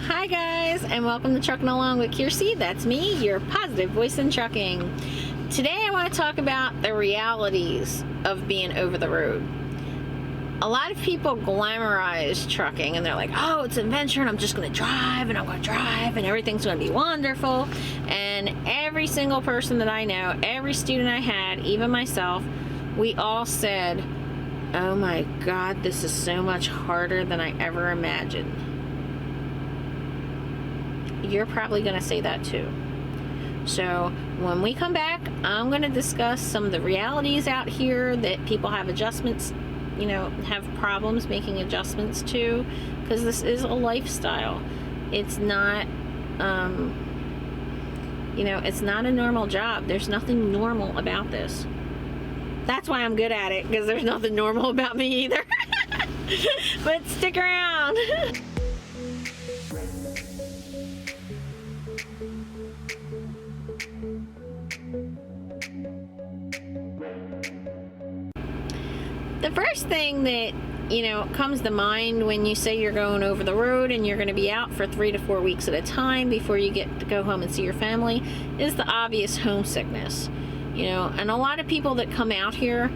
Hi guys, and welcome to Trucking Along with Kiersey. That's me, your positive voice in trucking. Today I want to talk about the realities of being over the road. A lot of people glamorize trucking and they're like, oh, it's an adventure and I'm just going to drive and I'm going to drive and everything's going to be wonderful. And every single person that I know, every student I had, even myself, we all said, oh my God, this is so much harder than I ever imagined. You're probably going to say that too. So when we come back, I'm going to discuss some of the realities out here that people have adjustments, have problems making adjustments to, because this is a lifestyle. It's not, it's not a normal job. There's nothing normal about this. That's why I'm good at it, because there's nothing normal about me either. But stick around. The first thing that, comes to mind when you say you're going over the road and you're going to be out for 3 to 4 weeks at a time before you get to go home and see your family is the obvious homesickness. And a lot of people that come out here,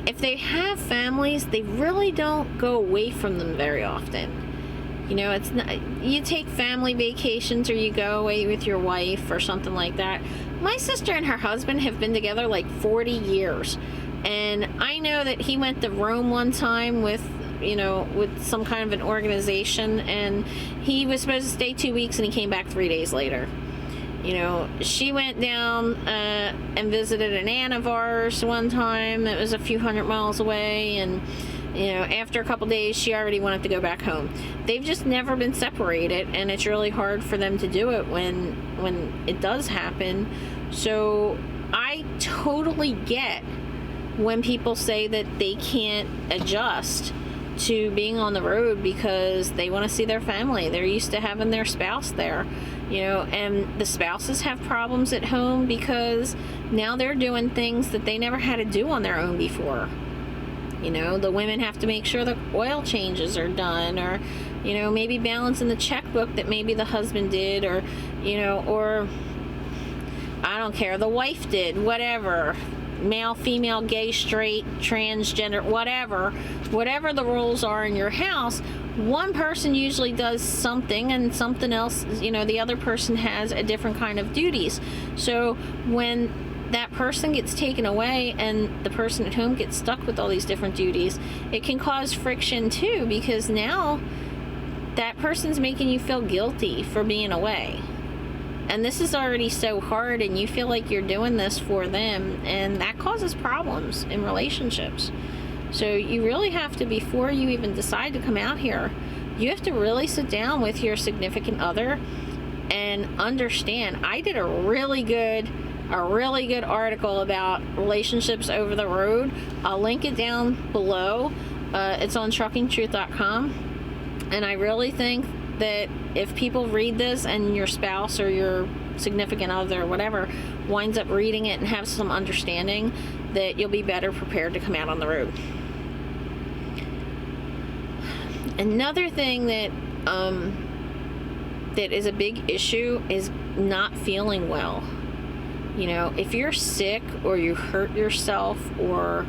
if they have families, they really don't go away from them very often. It's not, you take family vacations or you go away with your wife or something like that. My sister and her husband have been together like 40 years. And I know that he went to Rome one time with some kind of an organization, and he was supposed to stay 2 weeks and he came back 3 days later. She went down and visited an aunt of ours one time that was a few hundred miles away, and after a couple days she already wanted to go back home. They've just never been separated, and it's really hard for them to do it when it does happen. So I totally get when people say that they can't adjust to being on the road because they want to see their family. They're used to having their spouse there, and the spouses have problems at home because now they're doing things that they never had to do on their own before. The women have to make sure the oil changes are done, or, maybe balancing the checkbook that maybe the husband did, or I don't care, the wife did, whatever. Male, female, gay, straight, transgender, whatever the rules are in your house, one person usually does something and something else, the other person has a different kind of duties. So when that person gets taken away and the person at home gets stuck with all these different duties, it can cause friction too, because now that person's making you feel guilty for being away. And this is already so hard, and you feel like you're doing this for them, and that causes problems in relationships. So you really have to, before you even decide to come out here, you have to really sit down with your significant other and understand. I did a really good article about relationships over the road. I'll link it down below. It's on truckingtruth.com. And I really think that if people read this and your spouse or your significant other or whatever winds up reading it and have some understanding, that you'll be better prepared to come out on the road. Another thing that that is a big issue is not feeling well. If you're sick or you hurt yourself, or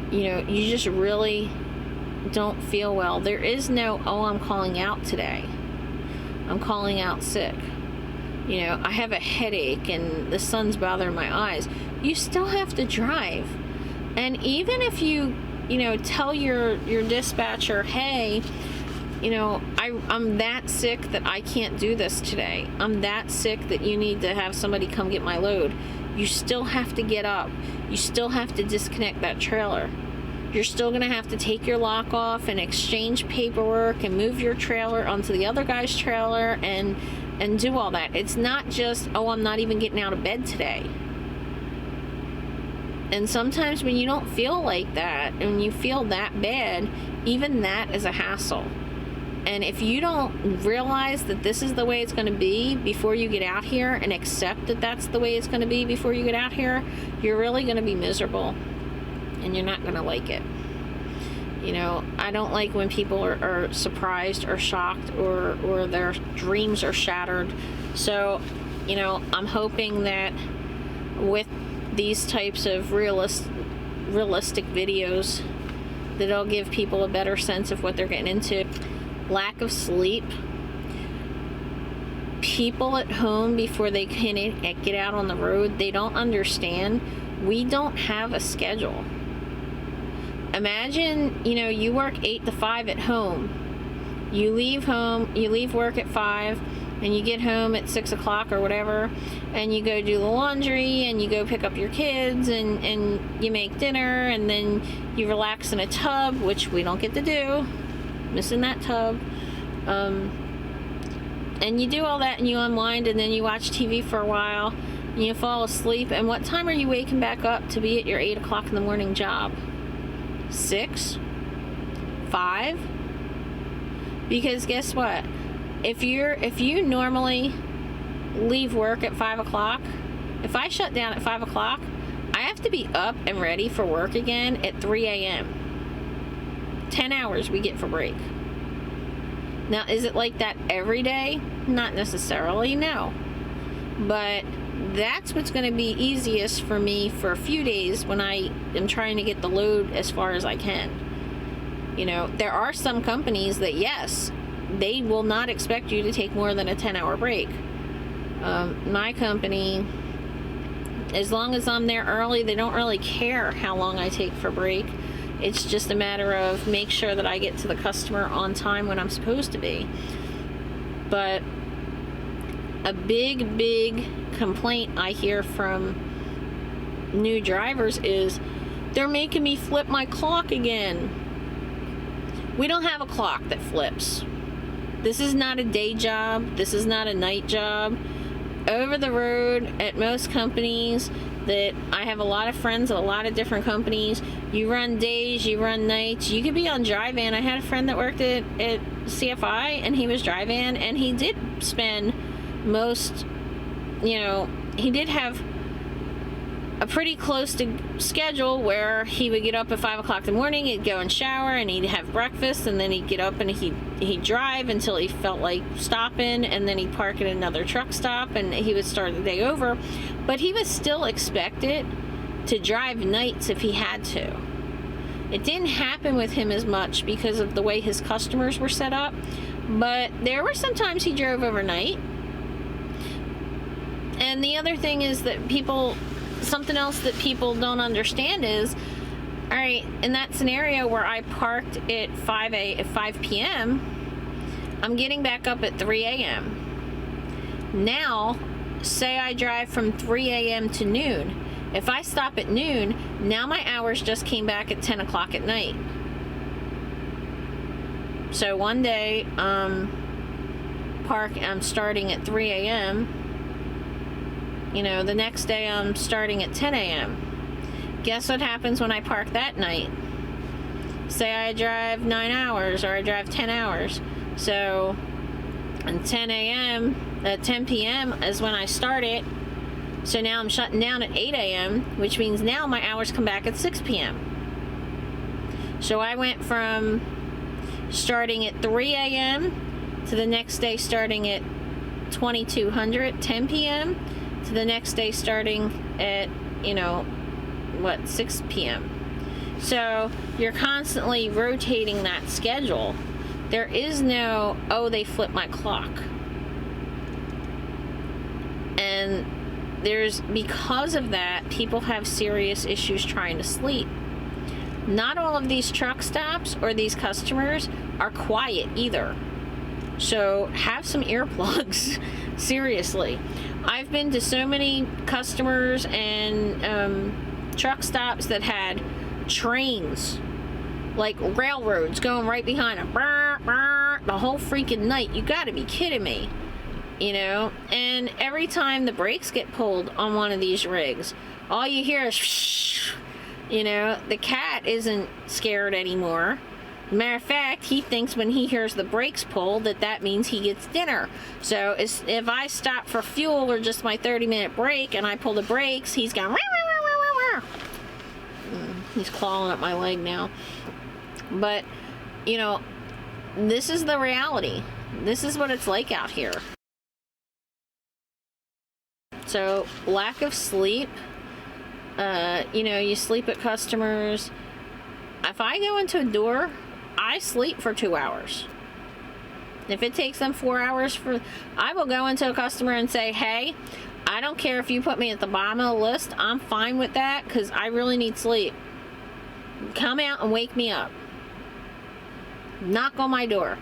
you just really don't feel well, there is no, oh, I'm calling out today, I'm calling out sick, I have a headache and the sun's bothering my eyes. You still have to drive. And even if you tell your dispatcher, hey, I'm that sick that I can't do this today, I'm that sick that you need to have somebody come get my load, you still have to get up. You still have to disconnect that trailer. You're still going to have to take your lock off and exchange paperwork and move your trailer onto the other guy's trailer and do all that. It's not just, oh, I'm not even getting out of bed today. And sometimes when you don't feel like that and you feel that bad, even that is a hassle. And if you don't realize that this is the way it's going to be before you get out here, and accept that that's the way it's going to be before you get out here, you're really going to be miserable. And you're not going to like it. You know, I don't like when people are surprised or shocked or their dreams are shattered. So, you know, I'm hoping that with these types of realistic videos, that it'll give people a better sense of what they're getting into. Lack of sleep. People at home, before they can get out on the road, they don't understand. We don't have a schedule. Imagine, you know, you work 8 to 5 at home. You leave work at 5, and you get home at 6 o'clock or whatever, and you go do the laundry, and you go pick up your kids, and you make dinner, and then you relax in a tub, which we don't get to do. Missing that tub. And you do all that, and you unwind, and then you watch TV for a while, and you fall asleep, and what time are you waking back up to be at your 8 o'clock in the morning job? 6? 5? Because guess what? If you normally leave work at 5 o'clock, if I shut down at 5 o'clock, I have to be up and ready for work again at 3 a.m. 10 hours we get for break. Now, is it like that every day? Not necessarily, no. But that's what's going to be easiest for me for a few days when I am trying to get the load as far as I can. You know, there are some companies that, yes, they will not expect you to take more than a 10-hour break. My company, as long as I'm there early, they don't really care how long I take for break. It's just a matter of make sure that I get to the customer on time when I'm supposed to be. But a big complaint I hear from new drivers is they're making me flip my clock again. We don't have a clock that flips. This is not a day job. This is not a night job. Over the road at most companies, that I have a lot of friends at a lot of different companies. You run days, you run nights. You could be on dry-van. I had a friend that worked at CFI, and he was dry-van, and he did spend most, you know, he did have a pretty close to schedule where he would get up at 5 o'clock in the morning, he'd go and shower, and he'd have breakfast, and then he'd get up and he'd drive until he felt like stopping, and then he'd park at another truck stop, and he would start the day over. But he was still expected to drive nights if he had to. It didn't happen with him as much because of the way his customers were set up, but there were some times he drove overnight. And the other thing is that something else that people don't understand is, all right, in that scenario where I parked at 5 p.m., I'm getting back up at 3 a.m. Now, say I drive from 3 a.m. to noon. If I stop at noon, now my hours just came back at 10 o'clock at night. So one day, I'm starting at 3 a.m., you know, the next day I'm starting at 10 a.m. Guess what happens when I park that night? Say I drive 9 hours or I drive 10 hours. So, at 10 p.m. is when I start it. So now I'm shutting down at 8 a.m., which means now my hours come back at 6 p.m. So I went from starting at 3 a.m. to the next day starting at 2200, 10 p.m., to the next day starting at, 6 p.m. So you're constantly rotating that schedule. There is no, oh, they flipped my clock. And because of that, people have serious issues trying to sleep. Not all of these truck stops or these customers are quiet either. So have some earplugs. Seriously. I've been to so many customers and truck stops that had trains, like railroads, going right behind them. The whole freaking night. You gotta be kidding me. And every time the brakes get pulled on one of these rigs, all you hear is the cat isn't scared anymore. Matter of fact, he thinks when he hears the brakes pull that means he gets dinner. So if I stop for fuel or just my 30-minute break and I pull the brakes, he's going, he's clawing up my leg now. But, you know, this is the reality. This is what it's like out here. So, lack of sleep. You know, you sleep at customers. If I go into a door, I sleep for 2 hours. If it takes them 4 hours I will go into a customer and say, hey, I don't care if you put me at the bottom of the list. I'm fine with that because I really need sleep. Come out and wake me up. Knock on my door.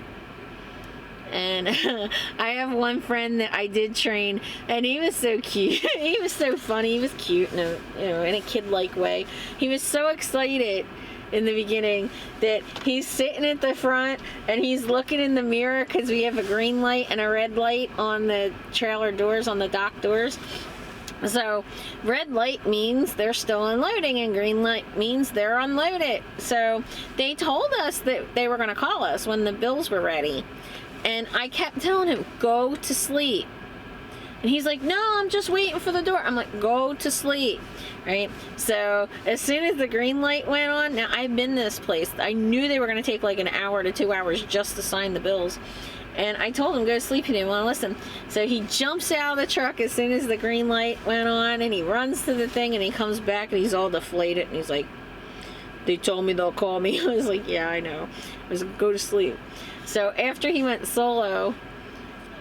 And I have one friend that I did train, and he was so cute. He was so funny. He was cute in a kid-like way. He was so excited in the beginning that he's sitting at the front and he's looking in the mirror because we have a green light and a red light on the trailer doors, on the dock doors. So red light means they're still unloading and green light means they're unloaded. So they told us that they were going to call us when the bills were ready. And I kept telling him, go to sleep. And he's like, no, I'm just waiting for the door. I'm like, go to sleep, right? So as soon as the green light went on, now I've been to this place. I knew they were going to take like an hour to 2 hours just to sign the bills. And I told him, go to sleep. He didn't want to listen. So he jumps out of the truck as soon as the green light went on, and he runs to the thing, and he comes back, and he's all deflated, and he's like, they told me they'll call me. I was like, yeah, I know. I was like, go to sleep. So after he went solo,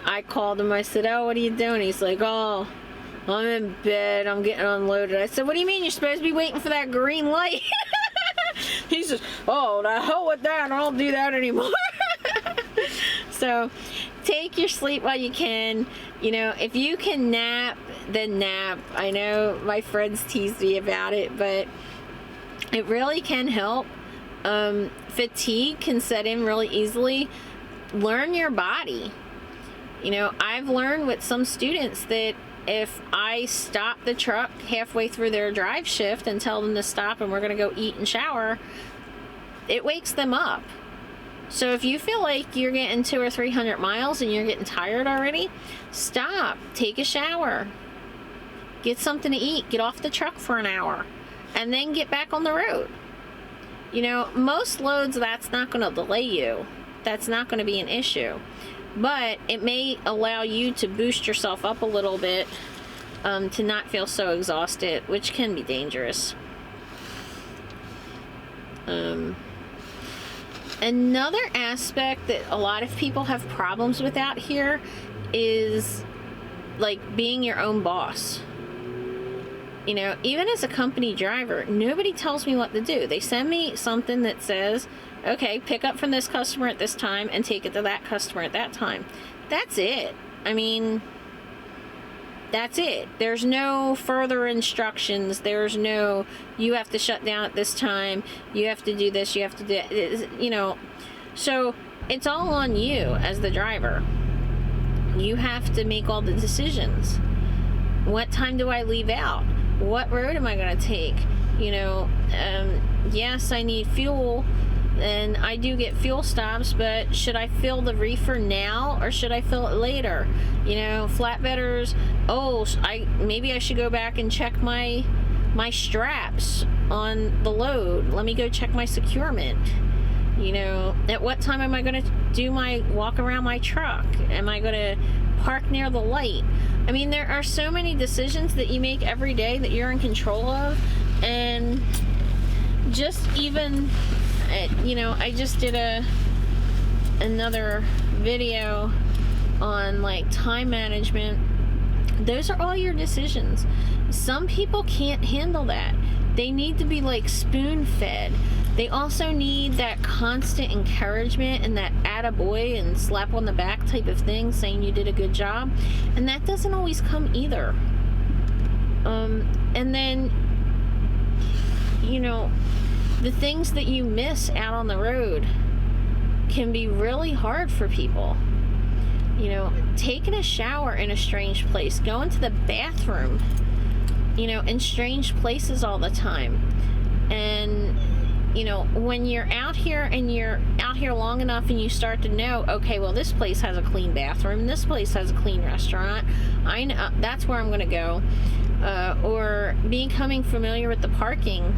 I called him. I said, oh, what are you doing? He's like, oh, I'm in bed. I'm getting unloaded. I said, what do you mean? You're supposed to be waiting for that green light. He says, oh, the hell with that. I don't do that anymore. So take your sleep while you can. You know, if you can nap, then nap. I know my friends tease me about it, but it really can help. Fatigue can set in really easily. Learn your body. You know, I've learned with some students that if I stop the truck halfway through their drive shift and tell them to stop and we're going to go eat and shower, it wakes them up. So if you feel like you're getting 200 or 300 miles and you're getting tired already, stop, take a shower, get something to eat, get off the truck for an hour, and then get back on the road. You know, most loads, that's not going to delay you. That's not going to be an issue. But it may allow you to boost yourself up a little bit to not feel so exhausted, which can be dangerous. Another aspect that a lot of people have problems with out here is like being your own boss. You know, even as a company driver, nobody tells me what to do. They send me something that says, okay, pick up from this customer at this time and take it to that customer at that time. That's it. I mean, that's it. There's no further instructions. There's no, you have to shut down at this time. You have to do this. You have to do, you know. So it's all on you as the driver. You have to make all the decisions. What time do I leave out? What road am I going to take? You know, yes, I need fuel, and I do get fuel stops, but should I fill the reefer now or should I fill it later? You know, flatbedders, oh, maybe I should go back and check my straps on the load. Let me go check my securement. You know, at what time am I going to do my walk around my truck? Am I going to park near the light? I mean, there are so many decisions that you make every day that you're in control of. And just even, you know, I just did another video on like time management. Those are all your decisions. Some people can't handle that. They need to be like spoon-fed. They also need that constant encouragement and that attaboy and slap on the back type of thing saying you did a good job. And that doesn't always come either. And then, you know, the things that you miss out on the road can be really hard for people. You know, taking a shower in a strange place, going to the bathroom, you know, in strange places all the time. And, you know, when you're out here and you're out here long enough and you start to know, okay, well, this place has a clean bathroom, this place has a clean restaurant, I know that's where I'm going to go. Or becoming familiar with the parking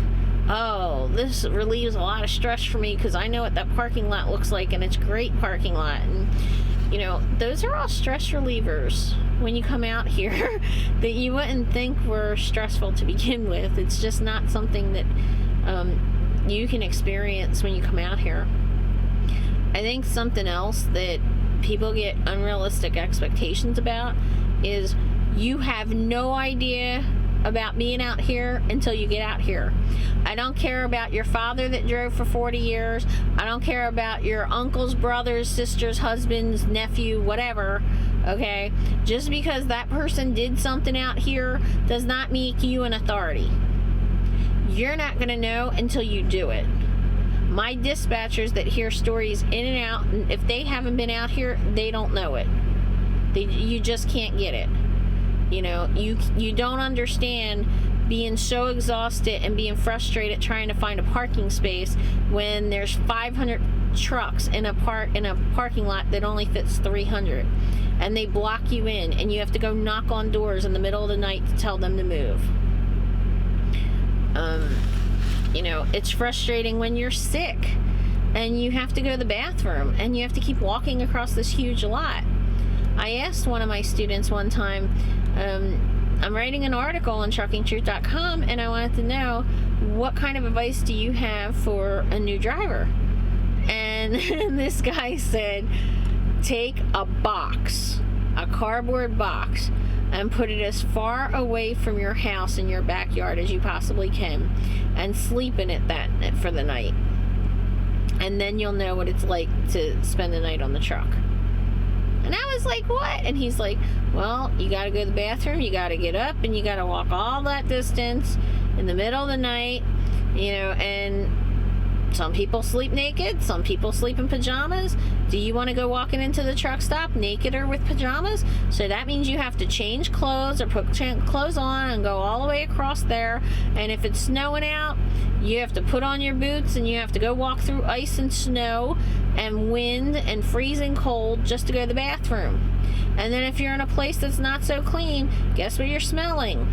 oh, this relieves a lot of stress for me because I know what that parking lot looks like, and it's a great parking lot. And, you know, those are all stress relievers when you come out here that you wouldn't think were stressful to begin with. It's just not something that you can experience when you come out here. I think something else that people get unrealistic expectations about is you have no idea about being out here until you get out here. I don't care about your father that drove for 40 years. I don't care about your uncles, brothers, sisters, husbands, nephew, whatever, okay? Just because that person did something out here does not make you an authority. You're not going to know until you do it. My dispatchers that hear stories in and out, and if they haven't been out here, they don't know it. You just can't get it. You know, you don't understand being so exhausted and being frustrated trying to find a parking space when there's 500 trucks in a parking lot that only fits 300, and they block you in, and you have to go knock on doors in the middle of the night to tell them to move. You know, it's frustrating when you're sick and you have to go to the bathroom and you have to keep walking across this huge lot. I asked one of my students one time, I'm writing an article on truckingtruth.com, and I wanted to know, what kind of advice do you have for a new driver? And this guy said, take a box, a cardboard box, and put it as far away from your house in your backyard as you possibly can, and sleep in it for the night. And then you'll know what it's like to spend the night on the truck. And I was like, what? And he's like, well, you got to go to the bathroom, you got to get up, and you got to walk all that distance in the middle of the night, you know, and some people sleep naked, some people sleep in pajamas. Do you want to go walking into the truck stop naked or with pajamas? So that means you have to change clothes or put clothes on and go all the way across there. And if it's snowing out, you have to put on your boots and you have to go walk through ice and snow and wind and freezing cold just to go to the bathroom. And then if you're in a place that's not so clean, guess what you're smelling?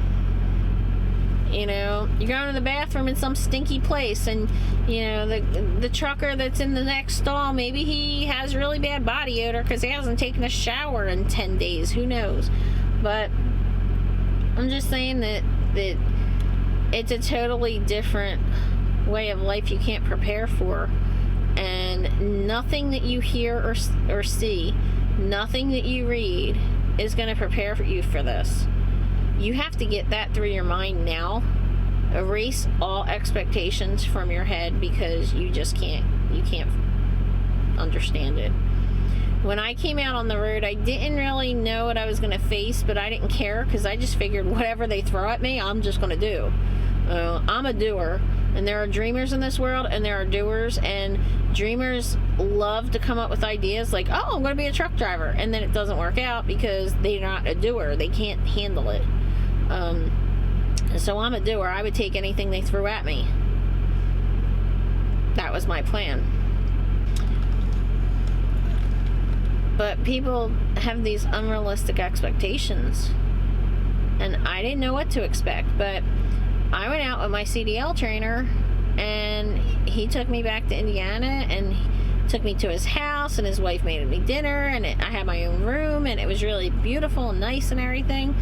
You know, you're going to the bathroom in some stinky place, and, you know, the trucker that's in the next stall, maybe he has really bad body odor because he hasn't taken a shower in 10 days. Who knows? But I'm just saying that it's a totally different way of life you can't prepare for. And nothing that you hear or see, nothing that you read is going to prepare you for this. You have to get that through your mind now. Erase all expectations from your head because you can't understand it. When I came out on the road, I didn't really know what I was going to face, but I didn't care because I just figured whatever they throw at me, I'm just going to do. I'm a doer, and there are dreamers in this world, and there are doers, and dreamers love to come up with ideas like, oh, I'm going to be a truck driver, and then it doesn't work out because they're not a doer. They can't handle it. So I'm a doer. I would take anything they threw at me. That was my plan. But people have these unrealistic expectations, and I didn't know what to expect. But I went out with my CDL trainer, and he took me back to Indiana, and he took me to his house, and his wife made me dinner, and I had my own room, and it was really beautiful and nice and everything.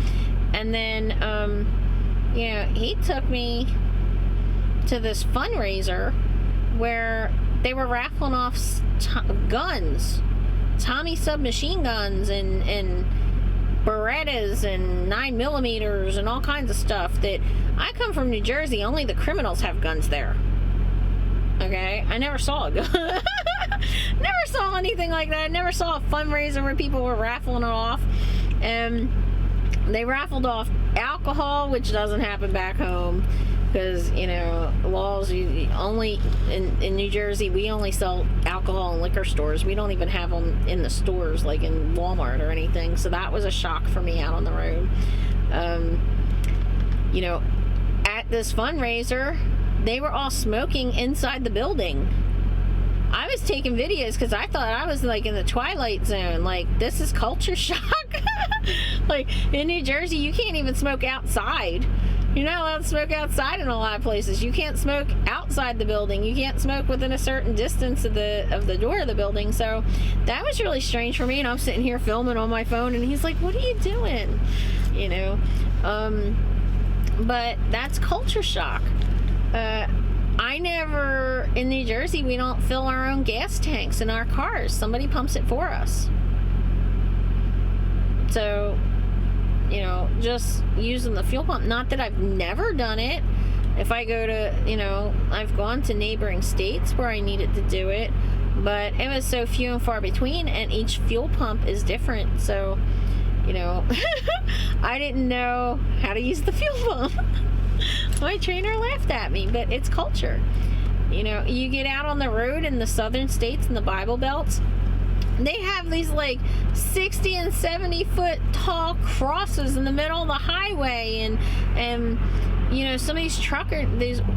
And then, you know, he took me to this fundraiser where they were raffling off guns, Tommy submachine guns, and Berettas and 9mm and all kinds of stuff. That I come from New Jersey, only the criminals have guns there. Okay, I never saw a gun. Never saw anything like that. I never saw a fundraiser where people were raffling it off. And they raffled off alcohol, which doesn't happen back home because, you know, laws, only in New Jersey, we only sell alcohol in liquor stores. We don't even have them in the stores like in Walmart or anything. So that was a shock for me out on the road. You know, at this fundraiser, they were all smoking inside the building. I was taking videos because I thought I was like in the Twilight Zone. Like, this is culture shock. Like, in New Jersey, you can't even smoke outside. You're not allowed to smoke outside in a lot of places. You can't smoke outside the building. You can't smoke within a certain distance of the door of the building. So that was really strange for me. And I'm sitting here filming on my phone, and he's like, "What are you doing?" You know. But that's culture shock. I never, in New Jersey, we don't fill our own gas tanks in our cars. Somebody pumps it for us. So, you know, just using the fuel pump. Not that I've never done it. If I go to, you know, I've gone to neighboring states where I needed to do it, but it was so few and far between, and each fuel pump is different. So, you know, I didn't know how to use the fuel pump. My trainer laughed at me, but it's culture. You know, you get out on the road in the southern states and the Bible belts, they have these like 60 and 70 foot tall crosses in the middle of the highway, and you know, some of these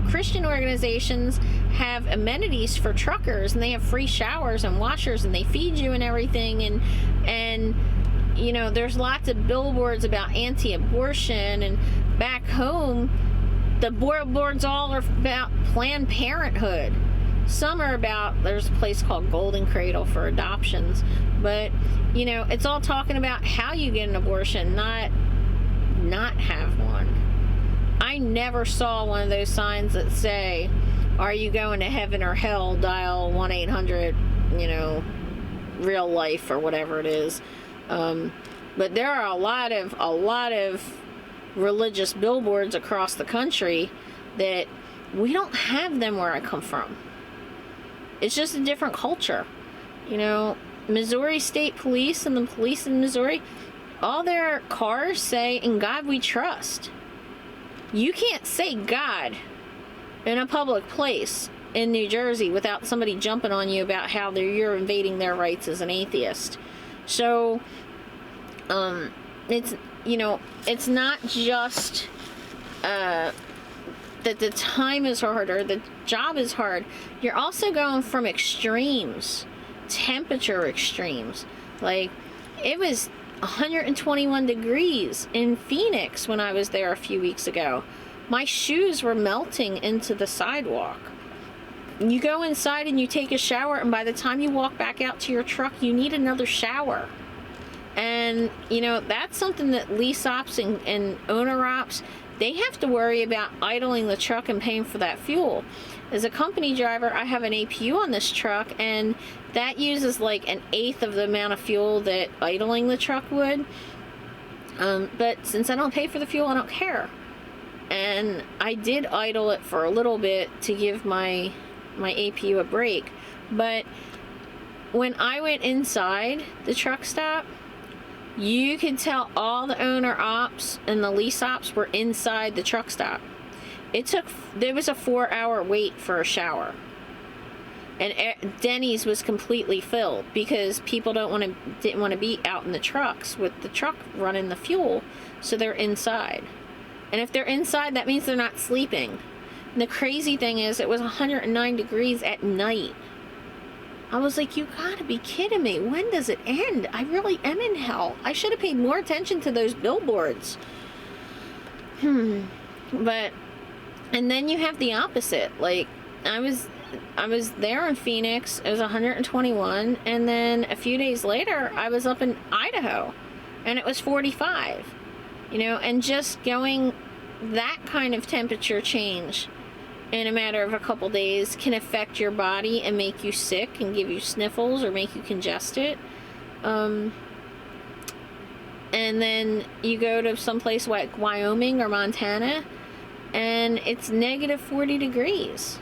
Christian organizations have amenities for truckers, and they have free showers and washers, and they feed you and everything, and you know, there's lots of billboards about anti-abortion, and back home the billboards all are about Planned Parenthood. Some are about, there's a place called Golden Cradle for adoptions, but you know, it's all talking about how you get an abortion, not have one. I never saw one of those signs that say, "Are you going to heaven or hell? Dial 1-800, you know, real life," or whatever it is. But there are a lot of religious billboards across the country that we don't have them where I come from. It's just a different culture. You know, Missouri State Police and the police in Missouri, all their cars say, "In God we trust." You can't say God in a public place in New Jersey without somebody jumping on you about how you're invading their rights as an atheist. So, it's, you know, it's not just that the time is hard or the job is hard. You're also going from extremes, temperature extremes. Like, it was 121 degrees in Phoenix when I was there a few weeks ago. My shoes were melting into the sidewalk. You go inside and you take a shower, and by the time you walk back out to your truck, you need another shower. And, you know, that's something that lease ops and owner ops, they have to worry about idling the truck and paying for that fuel. As a company driver, I have an APU on this truck, and that uses like 1/8 of the amount of fuel that idling the truck would. But since I don't pay for the fuel, I don't care. And I did idle it for a little bit to give my APU a break. But when I went inside the truck stop, you could tell all the owner ops and the lease ops were inside the truck stop. There was a 4-hour wait for a shower. And Denny's was completely filled because people didn't want to be out in the trucks with the truck running the fuel, so they're inside. And if they're inside, that means they're not sleeping. And the crazy thing is, it was 109 degrees at night. I was like, you gotta be kidding me. When does it end? I really am in hell. I should have paid more attention to those billboards. But, and then you have the opposite. Like, I was there in Phoenix. It was 121. And then a few days later, I was up in Idaho. And it was 45. You know, and just going that kind of temperature change in a matter of a couple days can affect your body and make you sick and give you sniffles or make you congested. And then you go to someplace like Wyoming or Montana, and it's negative 40 degrees.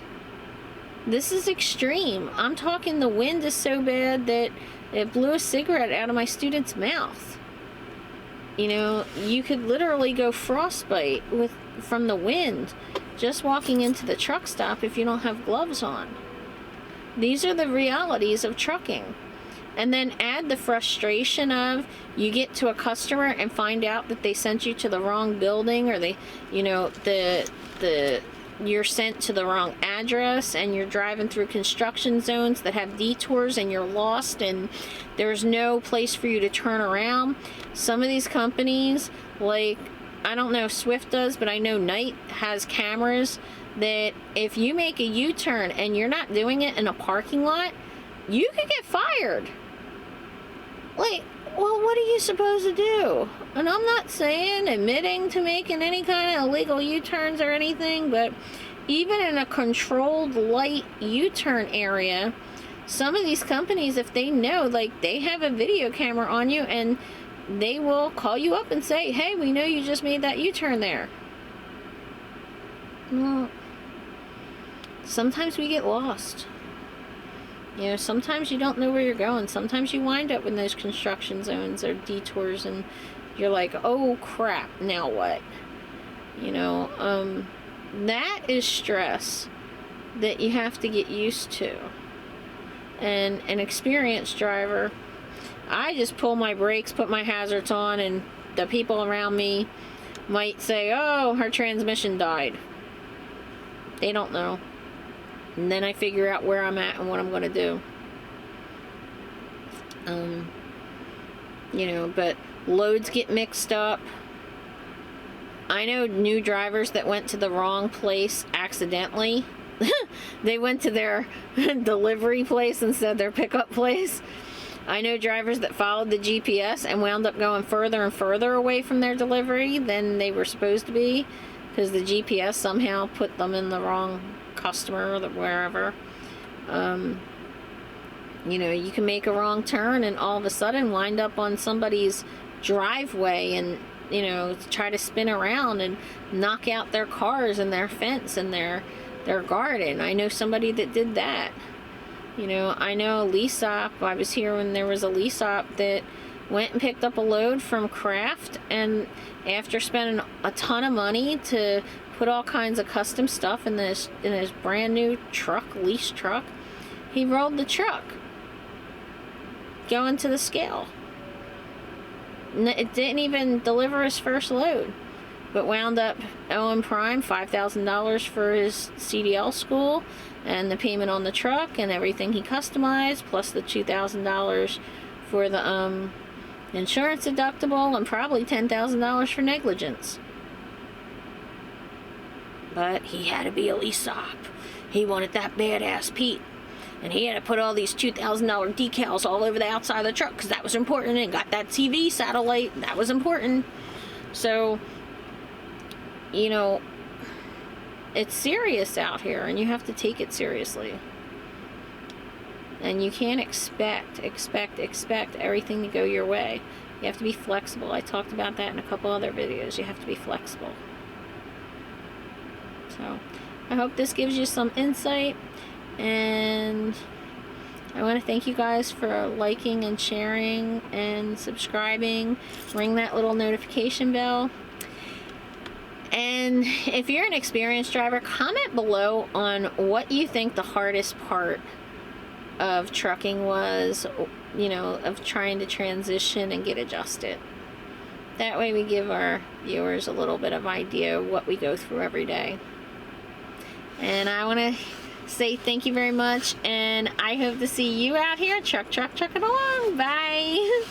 This is extreme. I'm talking the wind is so bad that it blew a cigarette out of my student's mouth. You know, you could literally go frostbite from the wind just walking into the truck stop if you don't have gloves on. These are the realities of trucking. And then add the frustration of you get to a customer and find out that they sent you to the wrong building, or they, you know, you're sent to the wrong address, and you're driving through construction zones that have detours, and you're lost and there's no place for you to turn around. Some of these companies, like I don't know if Swift does, but I know Knight has cameras that if you make a U-turn and you're not doing it in a parking lot, you could get fired. Like, well, what are you supposed to do? And I'm not saying admitting to making any kind of illegal U-turns or anything, but even in a controlled light U-turn area, some of these companies, if they know, like, they have a video camera on you and they will call you up and say, hey, we know you just made that U-turn there. Well, sometimes we get lost. You know, sometimes you don't know where you're going. Sometimes you wind up in those construction zones or detours and you're like, oh crap, now what? You know, that is stress that you have to get used to. And an experienced driver, I just pull my brakes, put my hazards on, and the people around me might say, oh, her transmission died. They don't know. And then I figure out where I'm at and what I'm going to do. You know, but loads get mixed up. I know new drivers that went to the wrong place accidentally. They went to their delivery place instead of their pickup place. I know drivers that followed the GPS and wound up going further and further away from their delivery than they were supposed to be because the GPS somehow put them in the wrong customer or wherever. You know, you can make a wrong turn and all of a sudden wind up on somebody's driveway and, you know, try to spin around and knock out their cars and their fence and their garden. I know somebody that did that. You know, I know a lease op. I was here when there was a lease op that went and picked up a load from Kraft, and after spending a ton of money to put all kinds of custom stuff in his brand new truck, lease truck, he rolled the truck going to the scale. It didn't even deliver his first load, but wound up owing Prime $5,000 for his CDL school and the payment on the truck and everything he customized, plus the $2,000 for the insurance deductible and probably $10,000 for negligence. But he had to be a lease op. He wanted that badass Pete. And he had to put all these $2,000 decals all over the outside of the truck because that was important, and got that TV satellite, that was important. So, you know, it's serious out here and you have to take it seriously. And you can't expect everything to go your way. You have to be flexible. I talked about that in a couple other videos. You have to be flexible. So, I hope this gives you some insight. And I want to thank you guys for liking and sharing and subscribing. Ring that little notification bell. And if you're an experienced driver, comment below on what you think the hardest part of trucking was, you know, of trying to transition and get adjusted. That way we give our viewers a little bit of idea of what we go through every day. And I want to say thank you very much, and I hope to see you out here trucking along. Bye.